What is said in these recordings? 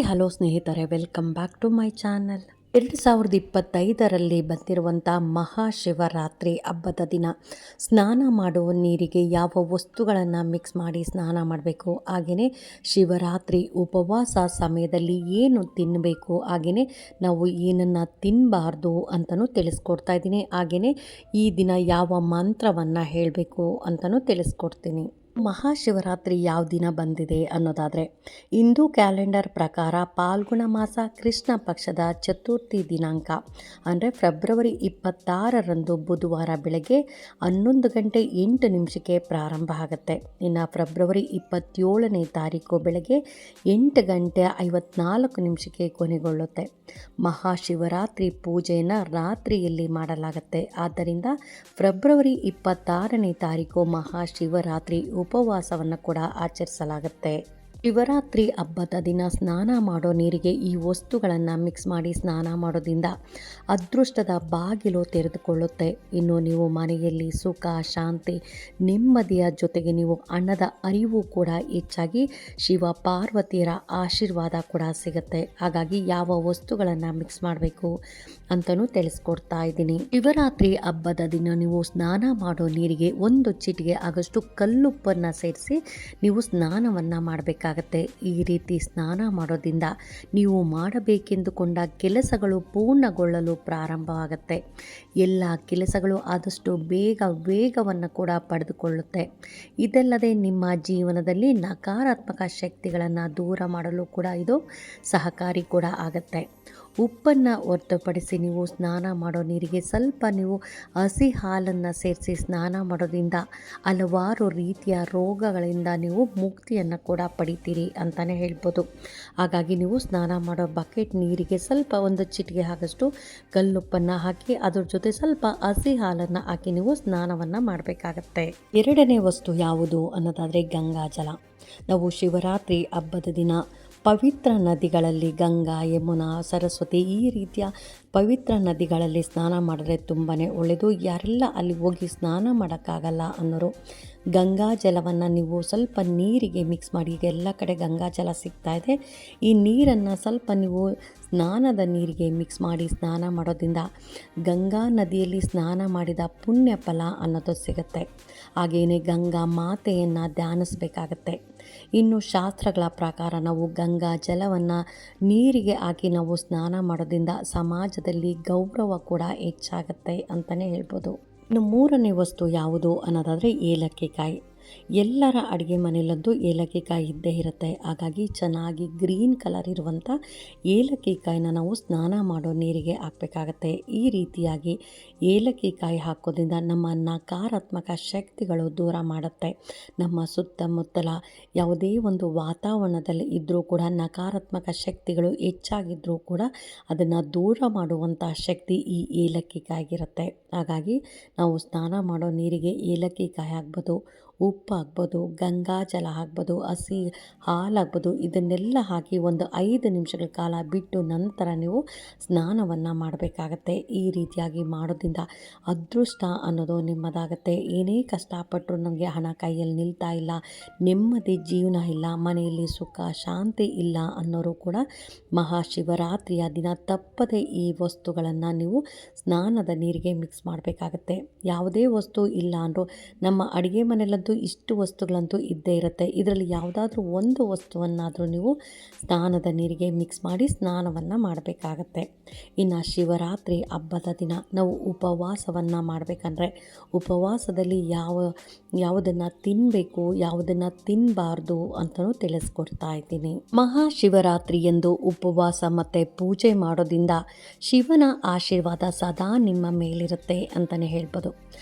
Hello ಸ್ನೇಹಿತರೆ, welcome back to my channel. 2025ರಲ್ಲಿ ಬಂದಿರುವಂಥ ಮಹಾಶಿವರಾತ್ರಿ ಹಬ್ಬದ ದಿನ ಸ್ನಾನ ಮಾಡುವ ನೀರಿಗೆ ಯಾವ ವಸ್ತುಗಳನ್ನು ಮಿಕ್ಸ್ ಮಾಡಿ ಸ್ನಾನ ಮಾಡಬೇಕು, ಹಾಗೆಯೇ ಶಿವರಾತ್ರಿ ಉಪವಾಸ ಸಮಯದಲ್ಲಿ ಏನು ತಿನ್ನಬೇಕು, ಹಾಗೆಯೇ ನಾವು ಏನನ್ನು ತಿನ್ನಬಾರ್ದು ಅಂತಲೂ ತಿಳಿಸ್ಕೊಡ್ತಾ ಇದ್ದೀನಿ. ಹಾಗೆಯೇ ಈ ದಿನ ಯಾವ ಮಂತ್ರವನ್ನು ಹೇಳಬೇಕು ಅಂತಲೂ ತಿಳಿಸ್ಕೊಡ್ತೀನಿ. ಮಹಾಶಿವರಾತ್ರಿ ಯಾವ ದಿನ ಬಂದಿದೆ ಅನ್ನೋದಾದರೆ, ಹಿಂದೂ ಕ್ಯಾಲೆಂಡರ್ ಪ್ರಕಾರ ಪಾಲ್ಗುಣ ಮಾಸ ಕೃಷ್ಣ ಪಕ್ಷದ ಚತುರ್ಥಿ ದಿನಾಂಕ ಅಂದರೆ ಫೆಬ್ರವರಿ 26ರಂದು ಬುಧವಾರ ಬೆಳಗ್ಗೆ 11:08 ಪ್ರಾರಂಭ ಆಗುತ್ತೆ. ಇನ್ನು ಫೆಬ್ರವರಿ 27ನೇ ತಾರೀಕು ಬೆಳಗ್ಗೆ 8:54 ಕೊನೆಗೊಳ್ಳುತ್ತೆ. ಮಹಾಶಿವರಾತ್ರಿ ಪೂಜೆಯನ್ನು ರಾತ್ರಿಯಲ್ಲಿ ಮಾಡಲಾಗುತ್ತೆ. ಆದ್ದರಿಂದ ಫೆಬ್ರವರಿ 26ನೇ ತಾರೀಕು ಮಹಾಶಿವರಾತ್ರಿ ಉಪವಾಸವನ್ನು ಕೂಡ ಆಚರಿಸಲಾಗುತ್ತೆ. ಶಿವರಾತ್ರಿ ಹಬ್ಬದ ದಿನ ಸ್ನಾನ ಮಾಡೋ ನೀರಿಗೆ ಈ ವಸ್ತುಗಳನ್ನು ಮಿಕ್ಸ್ ಮಾಡಿ ಸ್ನಾನ ಮಾಡೋದ್ರಿಂದ ಅದೃಷ್ಟದ ಬಾಗಿಲು ತೆರೆದುಕೊಳ್ಳುತ್ತೆ. ಇನ್ನು ನೀವು ಮನೆಯಲ್ಲಿ ಸುಖ, ಶಾಂತಿ, ನೆಮ್ಮದಿಯ ಜೊತೆಗೆ ನೀವು ಹಣದ ಅರಿವು ಕೂಡ ಹೆಚ್ಚಾಗಿ ಶಿವ ಪಾರ್ವತಿಯರ ಆಶೀರ್ವಾದ ಕೂಡ ಸಿಗುತ್ತೆ. ಹಾಗಾಗಿ ಯಾವ ವಸ್ತುಗಳನ್ನು ಮಿಕ್ಸ್ ಮಾಡಬೇಕು ಅಂತಲೂ ತಿಳಿಸ್ಕೊಡ್ತಾ ಇದ್ದೀನಿ. ಶಿವರಾತ್ರಿ ಹಬ್ಬದ ದಿನ ನೀವು ಸ್ನಾನ ಮಾಡೋ ನೀರಿಗೆ 1 ಚಿಟಿಕೆ ಆಗಷ್ಟು ಕಲ್ಲುಪ್ಪನ್ನು ಸೇರಿಸಿ ನೀವು ಸ್ನಾನವನ್ನು ಮಾಡಬೇಕಾಗುತ್ತೆ. ಈ ರೀತಿ ಸ್ನಾನ ಮಾಡೋದ್ರಿಂದ ನೀವು ಮಾಡಬೇಕೆಂದುಕೊಂಡ ಕೆಲಸಗಳು ಪೂರ್ಣಗೊಳ್ಳಲು ಪ್ರಾರಂಭವಾಗುತ್ತೆ. ಎಲ್ಲ ಕೆಲಸಗಳು ಆದಷ್ಟು ವೇಗವನ್ನು ಕೂಡ ಪಡೆದುಕೊಳ್ಳುತ್ತೆ. ಇದಲ್ಲದೆ ನಿಮ್ಮ ಜೀವನದಲ್ಲಿ ನಕಾರಾತ್ಮಕ ಶಕ್ತಿಗಳನ್ನು ದೂರ ಮಾಡಲು ಕೂಡ ಇದು ಸಹಕಾರಿ ಕೂಡ ಆಗುತ್ತೆ. ಉಪ್ಪನ್ನು ಹೊರತುಪಡಿಸಿ ನೀವು ಸ್ನಾನ ಮಾಡೋ ನೀರಿಗೆ ಸ್ವಲ್ಪ ನೀವು ಹಸಿ ಹಾಲನ್ನು ಸೇರಿಸಿ ಸ್ನಾನ ಮಾಡೋದ್ರಿಂದ ಹಲವಾರು ರೀತಿಯ ರೋಗಗಳಿಂದ ನೀವು ಮುಕ್ತಿಯನ್ನು ಕೂಡ ಪಡಿತೀರಿ ಅಂತಲೇ ಹೇಳ್ಬೋದು. ಹಾಗಾಗಿ ನೀವು ಸ್ನಾನ ಮಾಡೋ ಬಕೆಟ್ ನೀರಿಗೆ ಸ್ವಲ್ಪ 1 ಚಿಟಿಕೆ ಆಗಷ್ಟು ಕಲ್ಲುಪ್ಪನ್ನು ಹಾಕಿ ಅದ್ರ ಜೊತೆ ಸ್ವಲ್ಪ ಹಸಿ ಹಾಲನ್ನು ಹಾಕಿ ನೀವು ಸ್ನಾನವನ್ನು ಮಾಡಬೇಕಾಗತ್ತೆ. ಎರಡನೇ ವಸ್ತು ಯಾವುದು ಅನ್ನೋದಾದರೆ ಗಂಗಾಜಲ. ನಾವು ಶಿವರಾತ್ರಿ ಹಬ್ಬದ ದಿನ ಪವಿತ್ರ ನದಿಗಳಲ್ಲಿ ಗಂಗಾ, ಯಮುನಾ, ಸರಸ್ವತಿ ಈ ರೀತಿಯ ಪವಿತ್ರ ನದಿಗಳಲ್ಲಿ ಸ್ನಾನ ಮಾಡಿದ್ರೆ ತುಂಬಾ ಒಳ್ಳೆಯದು. ಯಾರೆಲ್ಲ ಅಲ್ಲಿ ಹೋಗಿ ಸ್ನಾನ ಮಾಡೋಕ್ಕಾಗಲ್ಲ ಅನ್ನೋರು ಗಂಗಾ ಜಲವನ್ನು ನೀವು ಸ್ವಲ್ಪ ನೀರಿಗೆ ಮಿಕ್ಸ್ ಮಾಡಿ, ಈಗ ಎಲ್ಲ ಕಡೆ ಗಂಗಾ ಜಲ ಸಿಗ್ತಾ ಇದೆ, ಈ ನೀರನ್ನು ಸ್ವಲ್ಪ ನೀವು ಸ್ನಾನದ ನೀರಿಗೆ ಮಿಕ್ಸ್ ಮಾಡಿ ಸ್ನಾನ ಮಾಡೋದ್ರಿಂದ ಗಂಗಾ ನದಿಯಲ್ಲಿ ಸ್ನಾನ ಮಾಡಿದ ಪುಣ್ಯ ಫಲ ಅನ್ನೋದು ಸಿಗುತ್ತೆ. ಹಾಗೆಯೇ ಗಂಗಾ ಮಾತೆಯನ್ನು ಧ್ಯಾನಿಸಬೇಕಾಗತ್ತೆ. ಇನ್ನು ಶಾಸ್ತ್ರಗಳ ಪ್ರಕಾರ ನಾವು ಗಂಗಾ ಜಲವನ್ನು ನೀರಿಗೆ ಹಾಕಿ ನಾವು ಸ್ನಾನ ಮಾಡೋದ್ರಿಂದ ಸಮಾಜದಲ್ಲಿ ಗೌರವ ಕೂಡ ಹೆಚ್ಚಾಗುತ್ತೆ ಅಂತಲೇ ಹೇಳ್ಬೋದು. ಇನ್ನು ಮೂರನೇ ವಸ್ತು ಯಾವುದು ಅನ್ನೋದಾದರೆ ಏಲಕ್ಕಿ ಕಾಯಿ. ಎಲ್ಲರ ಅಡುಗೆ ಮನೆಯಲ್ಲಂತೂ ಏಲಕ್ಕಿ ಕಾಯಿ ಇದ್ದೇ ಇರುತ್ತೆ. ಹಾಗಾಗಿ ಚೆನ್ನಾಗಿ ಗ್ರೀನ್ ಕಲರ್ ಇರುವಂಥ ಏಲಕ್ಕಿ ಕಾಯಿನ ನಾವು ಸ್ನಾನ ಮಾಡೋ ನೀರಿಗೆ ಹಾಕಬೇಕಾಗತ್ತೆ. ಈ ರೀತಿಯಾಗಿ ಏಲಕ್ಕಿ ಕಾಯಿ ಹಾಕೋದ್ರಿಂದ ನಮ್ಮ ನಕಾರಾತ್ಮಕ ಶಕ್ತಿಗಳು ದೂರ ಮಾಡುತ್ತೆ. ನಮ್ಮ ಸುತ್ತಮುತ್ತಲ ಯಾವುದೇ ಒಂದು ವಾತಾವರಣದಲ್ಲಿ ಇದ್ದರೂ ಕೂಡ ನಕಾರಾತ್ಮಕ ಶಕ್ತಿಗಳು ಹೆಚ್ಚಾಗಿದ್ದರೂ ಕೂಡ ಅದನ್ನು ದೂರ ಮಾಡುವಂಥ ಶಕ್ತಿ ಈ ಏಲಕ್ಕಿ ಕಾಯಿಗಿರುತ್ತೆ. ಹಾಗಾಗಿ ನಾವು ಸ್ನಾನ ಮಾಡೋ ನೀರಿಗೆ ಏಲಕ್ಕಿ ಕಾಯಿ ಹಾಕ್ಬೋದು, ಉಪ್ಪು ಹಾಕ್ಬೋದು, ಗಂಗಾ ಜಲ ಹಾಕ್ಬೋದು, ಹಸಿ ಹಾಲು ಹಾಕ್ಬೋದು. ಇದನ್ನೆಲ್ಲ ಹಾಕಿ ಒಂದು 5 ನಿಮಿಷಗಳ ಕಾಲ ಬಿಟ್ಟು ನಂತರ ನೀವು ಸ್ನಾನವನ್ನು ಮಾಡಬೇಕಾಗತ್ತೆ. ಈ ರೀತಿಯಾಗಿ ಮಾಡೋದ್ರಿಂದ ಅದೃಷ್ಟ ಅನ್ನೋದು ನಿಮ್ಮದಾಗತ್ತೆ. ಏನೇ ಕಷ್ಟಪಟ್ಟರು ನನಗೆ ಹಣ ಕೈಯಲ್ಲಿ ನಿಲ್ತಾ ಇಲ್ಲ, ನೆಮ್ಮದಿ ಜೀವನ ಇಲ್ಲ, ಮನೆಯಲ್ಲಿ ಸುಖ ಶಾಂತಿ ಇಲ್ಲ ಅನ್ನೋರು ಕೂಡ ಮಹಾಶಿವರಾತ್ರಿಯ ದಿನ ತಪ್ಪದೆ ಈ ವಸ್ತುಗಳನ್ನು ನೀವು ಸ್ನಾನದ ನೀರಿಗೆ ಮಿಕ್ಸ್ ಮಾಡಬೇಕಾಗತ್ತೆ. ಯಾವುದೇ ವಸ್ತು ಇಲ್ಲ ಅಂದರೂ ನಮ್ಮ ಅಡುಗೆ ಮನೆಯಲ್ಲಂತೂ ಇಷ್ಟು ವಸ್ತುಗಳಂತೂ ಇದ್ದೇ ಇರುತ್ತೆ. ಇದರಲ್ಲಿ ಯಾವುದಾದ್ರೂ ಒಂದು ವಸ್ತುವನ್ನಾದರೂ ನೀವು ಸ್ನಾನದ ನೀರಿಗೆ ಮಿಕ್ಸ್ ಮಾಡಿ ಸ್ನಾನವನ್ನು ಮಾಡಬೇಕಾಗತ್ತೆ. ಇನ್ನು ಶಿವರಾತ್ರಿ ಹಬ್ಬದ ದಿನ ನಾವು ಉಪವಾಸವನ್ನು ಮಾಡಬೇಕಂದ್ರೆ ಉಪವಾಸದಲ್ಲಿ ಯಾವುದನ್ನು ತಿನ್ನಬೇಕು, ಯಾವುದನ್ನು ತಿನ್ನಬಾರ್ದು ಅಂತಲೂ ತಿಳಿಸ್ಕೊಡ್ತಾ ಇದ್ದೀನಿ. ಮಹಾಶಿವರಾತ್ರಿ ಎಂದು ಉಪವಾಸ ಮತ್ತು ಪೂಜೆ ಮಾಡೋದ್ರಿಂದ ಶಿವನ ಆಶೀರ್ವಾದ ಸದಾ ನಿಮ್ಮ ಮೇಲಿರುತ್ತೆ ಅಂತಲೇ ಹೇಳ್ಬೋದು.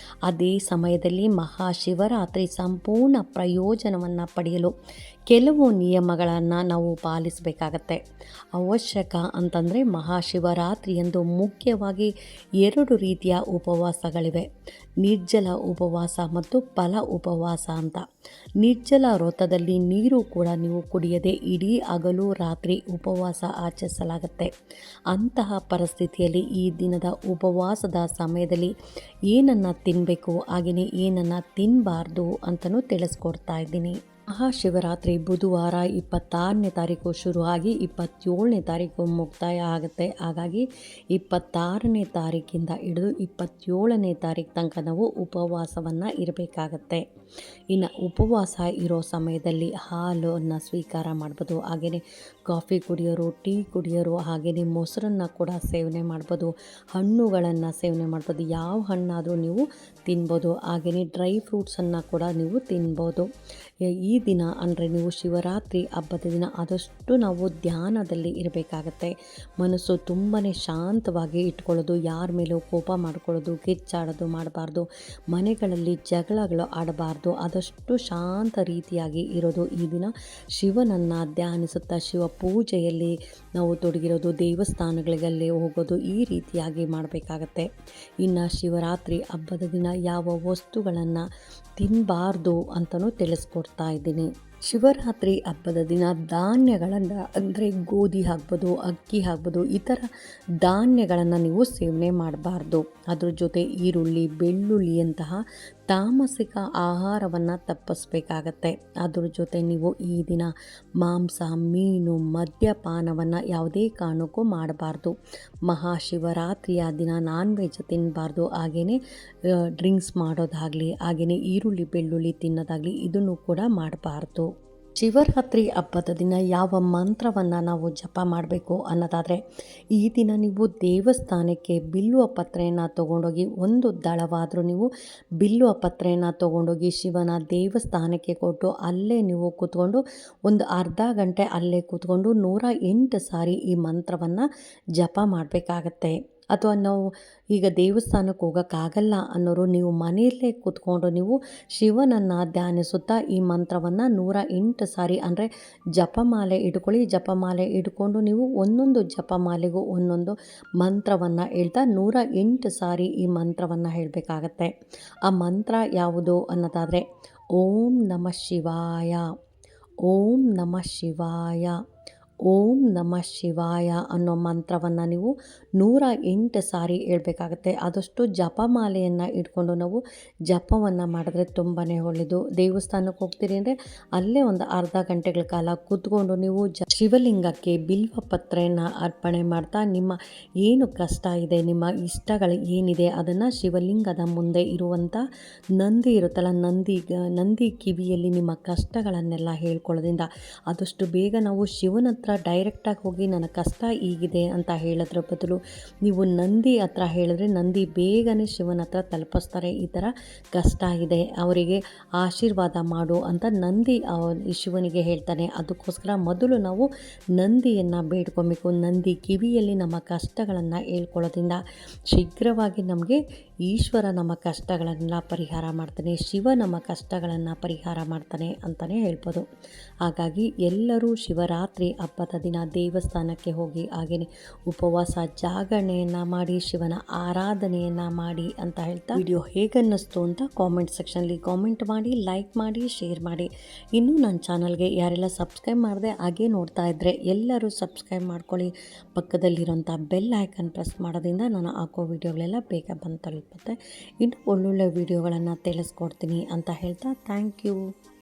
ಅದೇ ಸಮಯದಲ್ಲಿ ಮಹಾಶಿವರಾತ್ರಿ ಸಂಪೂರ್ಣ ಪ್ರಯೋಜನವನ್ನು ಪಡೆಯಲು ಕೆಲವು ನಿಯಮಗಳನ್ನು ನಾವು ಪಾಲಿಸಬೇಕಾಗತ್ತೆ. ಅವಶ್ಯಕ ಅಂತಂದರೆ ಮಹಾಶಿವರಾತ್ರಿಯಂದು ಮುಖ್ಯವಾಗಿ 2 ರೀತಿಯ ಉಪವಾಸಗಳಿವೆ. ನಿರ್ಜಲ ಉಪವಾಸ ಮತ್ತು ಫಲ ಉಪವಾಸ ಅಂತ. ನಿರ್ಜಲ ವ್ರತದಲ್ಲಿ ನೀರು ಕೂಡ ನೀವು ಕುಡಿಯದೆ ಇಡೀ ಹಗಲು ರಾತ್ರಿ ಉಪವಾಸ ಆಚರಿಸಲಾಗುತ್ತೆ. ಅಂತಹ ಪರಿಸ್ಥಿತಿಯಲ್ಲಿ ಈ ದಿನದ ಉಪವಾಸದ ಸಮಯದಲ್ಲಿ ಏನನ್ನು ತಿನ್ನಬೇಕು, ಹಾಗೆಯೇ ಏನನ್ನು ತಿನ್ನಬಾರ್ದು ಅಂತಲೂ ತಿಳಿಸ್ಕೊಡ್ತಾ ಇದ್ದೀನಿ. ಮಹಾಶಿವರಾತ್ರಿ ಬುಧವಾರ 26ನೇ ತಾರೀಕು ಶುರುವಾಗಿ 27ನೇ ತಾರೀಕು ಮುಕ್ತಾಯ ಆಗುತ್ತೆ. ಹಾಗಾಗಿ 26ನೇ ತಾರೀಕಿಂದ ಹಿಡಿದು 27ನೇ ತಾರೀಕು ತನಕ ನಾವು ಉಪವಾಸವನ್ನು ಇರಬೇಕಾಗತ್ತೆ. ಇನ್ನು ಉಪವಾಸ ಇರೋ ಸಮಯದಲ್ಲಿ ಹಾಲನ್ನು ಸ್ವೀಕಾರ ಮಾಡ್ಬೋದು, ಹಾಗೆಯೇ ಕಾಫಿ ಕುಡಿಯೋರು, ಟೀ ಕುಡಿಯೋರು, ಹಾಗೆಯೇ ಮೊಸರನ್ನು ಕೂಡ ಸೇವನೆ ಮಾಡ್ಬೋದು, ಹಣ್ಣುಗಳನ್ನು ಸೇವನೆ ಮಾಡ್ಬೋದು, ಯಾವ ಹಣ್ಣಾದರೂ ನೀವು ತಿನ್ಬೋದು, ಹಾಗೆಯೇ ಡ್ರೈ ಫ್ರೂಟ್ಸನ್ನು ಕೂಡ ನೀವು ತಿನ್ಬೋದು. ಈ ದಿನ ಅಂದರೆ ನೀವು ಶಿವರಾತ್ರಿ ಹಬ್ಬದ ದಿನ ಆದಷ್ಟು ನಾವು ಧ್ಯಾನದಲ್ಲಿ ಇರಬೇಕಾಗತ್ತೆ. ಮನಸ್ಸು ತುಂಬಾ ಶಾಂತವಾಗಿ ಇಟ್ಕೊಳ್ಳೋದು, ಯಾರ ಮೇಲೂ ಕೋಪ ಮಾಡ್ಕೊಳ್ಳೋದು, ಕಿಚ್ಚಾಡೋದು ಮಾಡಬಾರ್ದು, ಮನೆಗಳಲ್ಲಿ ಜಗಳಗಳು ಆಡಬಾರ್ದು, ಆದಷ್ಟು ಶಾಂತ ರೀತಿಯಾಗಿ ಇರೋದು. ಈ ದಿನ ಶಿವನನ್ನು ಧ್ಯಾನಿಸುತ್ತಾ ಶಿವ ಪೂಜೆಯಲ್ಲಿ ನಾವು ತೊಡಗಿರೋದು, ದೇವಸ್ಥಾನಗಳಿಗೆ ಹೋಗೋದು, ಈ ರೀತಿಯಾಗಿ ಮಾಡಬೇಕಾಗತ್ತೆ. ಇನ್ನು ಶಿವರಾತ್ರಿ ಹಬ್ಬದ ದಿನ ಯಾವ ವಸ್ತುಗಳನ್ನು ತಿನ್ನಬಾರ್ದು ಅಂತಲೂ ತಿಳಿಸ್ಕೊಡ್ತಾ ಇದ್ದೀನಿ. ಶಿವರಾತ್ರಿ ಹಬ್ಬದ ದಿನ ಧಾನ್ಯಗಳನ್ನು ಅಂದರೆ ಗೋಧಿ ಆಗ್ಬೋದು, ಅಕ್ಕಿ ಆಗ್ಬೋದು, ಈ ಥರ ಧಾನ್ಯಗಳನ್ನು ನೀವು ಸೇವನೆ ಮಾಡಬಾರ್ದು. ಅದ್ರ ಜೊತೆ ಈರುಳ್ಳಿ, ಬೆಳ್ಳುಳ್ಳಿಯಂತಹ ತಾಮಸಿಕ ಆಹಾರವನ್ನು ತಪ್ಪಿಸ್ಬೇಕಾಗತ್ತೆ. ಅದ್ರ ಜೊತೆ ನೀವು ಈ ದಿನ ಮಾಂಸ, ಮೀನು, ಮದ್ಯಪಾನವನ್ನು ಯಾವುದೇ ಕಾರಣಕ್ಕೂ ಮಾಡಬಾರ್ದು. ಮಹಾಶಿವರಾತ್ರಿಯ ದಿನ ನಾನ್ ವೆಜ್ ತಿನ್ನಬಾರ್ದು, ಹಾಗೆಯೇ ಡ್ರಿಂಕ್ಸ್ ಮಾಡೋದಾಗಲಿ, ಹಾಗೆಯೇ ಈರುಳ್ಳಿ ಬೆಳ್ಳುಳ್ಳಿ ತಿನ್ನೋದಾಗಲಿ ಇದನ್ನು ಕೂಡ ಮಾಡಬಾರ್ದು. ಶಿವರಾತ್ರಿ ಹಬ್ಬದ ದಿನ ಯಾವ ಮಂತ್ರವನ್ನು ನಾವು ಜಪ ಮಾಡಬೇಕು ಅನ್ನೋದಾದರೆ, ಈ ದಿನ ನೀವು ದೇವಸ್ಥಾನಕ್ಕೆ ಬಿಲ್ಲುವ ಪತ್ರೆಯನ್ನು ತೊಗೊಂಡೋಗಿ, ಒಂದು ದಳವಾದರೂ ನೀವು ಬಿಲ್ಲುವ ಪತ್ರೆಯನ್ನು ತೊಗೊಂಡೋಗಿ ಶಿವನ ದೇವಸ್ಥಾನಕ್ಕೆ ಕೊಟ್ಟು ಅಲ್ಲೇ ನೀವು ಕೂತ್ಕೊಂಡು ಒಂದು ಅರ್ಧ ಗಂಟೆ ಅಲ್ಲೇ ಕೂತ್ಕೊಂಡು 108 ಸಾರಿ ಈ ಮಂತ್ರವನ್ನು ಜಪ ಮಾಡಬೇಕಾಗತ್ತೆ. ಅಥವಾ ನಾವು ಈಗ ದೇವಸ್ಥಾನಕ್ಕೆ ಹೋಗೋಕ್ಕಾಗಲ್ಲ ಅನ್ನೋರು ನೀವು ಮನೆಯಲ್ಲೇ ಕೂತ್ಕೊಂಡು ನೀವು ಶಿವನನ್ನು ಧ್ಯಾನಿಸುತ್ತಾ ಈ ಮಂತ್ರವನ್ನು 108 ಸಾರಿ ಅಂದರೆ ಜಪಮಾಲೆ ಇಟ್ಕೊಳ್ಳಿ. ಜಪಮಾಲೆ ಇಟ್ಕೊಂಡು ನೀವು ಒಂದೊಂದು ಜಪಮಾಲೆಗೂ ಒಂದೊಂದು ಮಂತ್ರವನ್ನು ಹೇಳ್ತಾ 108 ಸಾರಿ ಈ ಮಂತ್ರವನ್ನು ಹೇಳಬೇಕಾಗತ್ತೆ. ಆ ಮಂತ್ರ ಯಾವುದು ಅನ್ನೋದಾದರೆ, ಓಂ ನಮಃ ಶಿವಾಯ, ಓಂ ನಮಃ ಶಿವಾಯ, ಓಂ ನಮಃ ಶಿವಾಯ ಅನ್ನೋ ಮಂತ್ರವನ್ನು ನೀವು 108 ಸಾರಿ ಹೇಳ್ಬೇಕಾಗತ್ತೆ. ಆದಷ್ಟು ಜಪಮಾಲೆಯನ್ನು ಇಟ್ಕೊಂಡು ನಾವು ಜಪವನ್ನು ಮಾಡಿದ್ರೆ ತುಂಬಾ ಒಳ್ಳೆಯದು. ದೇವಸ್ಥಾನಕ್ಕೆ ಹೋಗ್ತೀರಿ ಅಂದರೆ ಅಲ್ಲೇ ಒಂದು ಅರ್ಧ ಗಂಟೆಗಳ ಕಾಲ ಕೂತ್ಕೊಂಡು ನೀವು ಶಿವಲಿಂಗಕ್ಕೆ ಬಿಲ್ವ ಪತ್ರೆಯನ್ನು ಅರ್ಪಣೆ ಮಾಡ್ತಾ ನಿಮ್ಮ ಏನು ಕಷ್ಟ ಇದೆ, ನಿಮ್ಮ ಇಷ್ಟಗಳು ಏನಿದೆ ಅದನ್ನು ಶಿವಲಿಂಗದ ಮುಂದೆ ಇರುವಂಥ ನಂದಿ ಇರುತ್ತಲ್ಲ, ನಂದಿ ಕಿವಿಯಲ್ಲಿ ನಿಮ್ಮ ಕಷ್ಟಗಳನ್ನೆಲ್ಲ ಹೇಳ್ಕೊಳ್ಳೋದ್ರಿಂದ ಆದಷ್ಟು ಬೇಗ ನಾವು ಶಿವನ ಹತ್ರ ಡೈರೆಕ್ಟಾಗಿ ಹೋಗಿ ನನ್ನ ಕಷ್ಟ ಹೀಗಿದೆ ಅಂತ ಹೇಳೋದ್ರ ಬದಲು ನೀವು ನಂದಿ ಹತ್ರ ಹೇಳಿದ್ರೆ ನಂದಿ ಬೇಗನೆ ಶಿವನ ಹತ್ರ ತಲುಪಿಸ್ತಾರೆ. ಈ ಥರ ಕಷ್ಟ ಇದೆ ಅವರಿಗೆ ಆಶೀರ್ವಾದ ಮಾಡು ಅಂತ ನಂದಿ ಶಿವನಿಗೆ ಹೇಳ್ತಾನೆ. ಅದಕ್ಕೋಸ್ಕರ ಮೊದಲು ನಾವು ನಂದಿಯನ್ನು ಬೇಡ್ಕೊಬೇಕು. ನಂದಿ ಕಿವಿಯಲ್ಲಿ ನಮ್ಮ ಕಷ್ಟಗಳನ್ನು ಹೇಳ್ಕೊಳ್ಳೋದ್ರಿಂದ ಶೀಘ್ರವಾಗಿ ನಮಗೆ ಈಶ್ವರ ನಮ್ಮ ಕಷ್ಟಗಳನ್ನೆಲ್ಲ ಪರಿಹಾರ ಮಾಡ್ತಾನೆ, ಶಿವ ನಮ್ಮ ಕಷ್ಟಗಳನ್ನು ಪರಿಹಾರ ಮಾಡ್ತಾನೆ ಅಂತಲೇ ಹೇಳ್ಬೋದು. ಹಾಗಾಗಿ ಎಲ್ಲರೂ ಶಿವರಾತ್ರಿ ಹಬ್ಬದ ದಿನ ದೇವಸ್ಥಾನಕ್ಕೆ ಹೋಗಿ ಹಾಗೆಯೇ ಉಪವಾಸ ಜಾಗರಣೆಯನ್ನು ಮಾಡಿ ಶಿವನ ಆರಾಧನೆಯನ್ನು ಮಾಡಿ ಅಂತ ಹೇಳ್ತಾ, ವಿಡಿಯೋ ಹೇಗನ್ನಿಸ್ತು ಅಂತ ಕಾಮೆಂಟ್ ಸೆಕ್ಷನಲ್ಲಿ ಕಾಮೆಂಟ್ ಮಾಡಿ, ಲೈಕ್ ಮಾಡಿ, ಶೇರ್ ಮಾಡಿ. ಇನ್ನೂ ನನ್ನ ಚಾನಲ್ಗೆ ಯಾರೆಲ್ಲ ಸಬ್ಸ್ಕ್ರೈಬ್ ಮಾಡಿದೆ ಹಾಗೆ ನೋಡ್ತಾ ಇದ್ದರೆ ಎಲ್ಲರೂ ಸಬ್ಸ್ಕ್ರೈಬ್ ಮಾಡ್ಕೊಳ್ಳಿ. ಪಕ್ಕದಲ್ಲಿರೋಂಥ ಬೆಲ್ ಐಕನ್ ಪ್ರೆಸ್ ಮಾಡೋದ್ರಿಂದ ನಾನು ಹಾಕೋ ವಿಡಿಯೋಗಳೆಲ್ಲ ಬೇಗ ಬಂದು ತಲುಪುತ್ತೆ. ಇನ್ನು ಒಳ್ಳೊಳ್ಳೆ ವಿಡಿಯೋಗಳನ್ನು ತಿಳಿಸ್ಕೊಡ್ತೀನಿ ಅಂತ ಹೇಳ್ತಾ ಥ್ಯಾಂಕ್ ಯು.